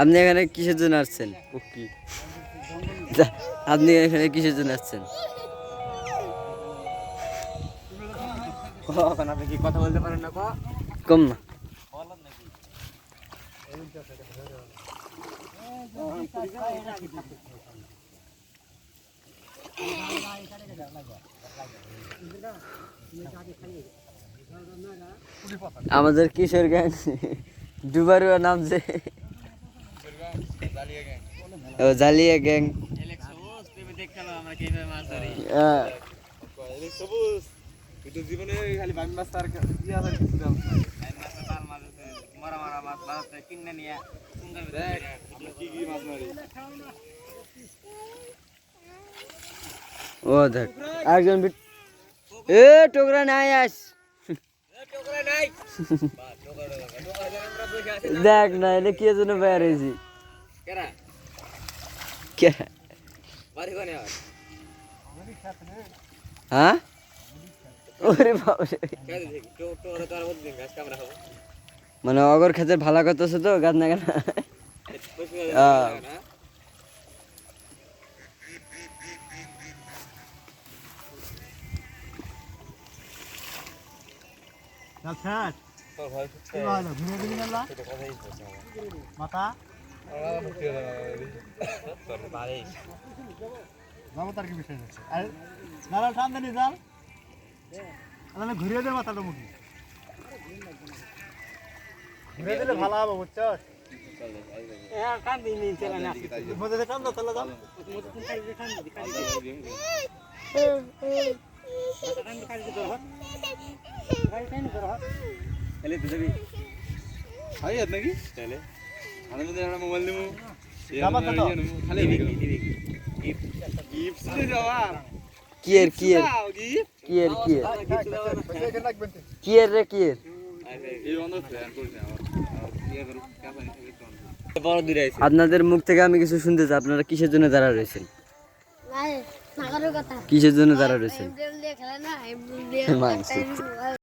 আপনি এখানে কিসের জন্য আসছেন? আপনি এখানে কিসের জন্য আসছেন? আপনি কি কথা বলতে পারেন না? কম না। আমাদের কিশোর গ্যাং ডুবারুয়া নামছে, ও জালিয়া গ্যাং। জীবনে খালি বামি মাছ আর কি আছে কিছু দাও মারা মারা মাছ মাছ কিনে নিয়ে দেখ কি কি মাছ মারি। ও দেখ একজন এ টোকরা নাই আস দেখ না এটা কি জন্য বের হয়েছি। হ্যাঁ ওরে বাবা, মানে অগর খেতে ভালো করতেছে তো গাছ না কেন। ঘুরিয়ে দে মাথাটা মুখি ঘুরে দিলে ভালো হবে বুঝছো। মোবাইল নেবো কিয়ের কিয়ের কিয়ের কিয়ের কিয়ের রে কিয়ের আপনাদের মুখ থেকে আমি কিছু শুনতে চাই, আপনারা কিসের জন্য দাঁড়া রয়েছেন? কিসের জন্য দাঁড়া রয়েছেন?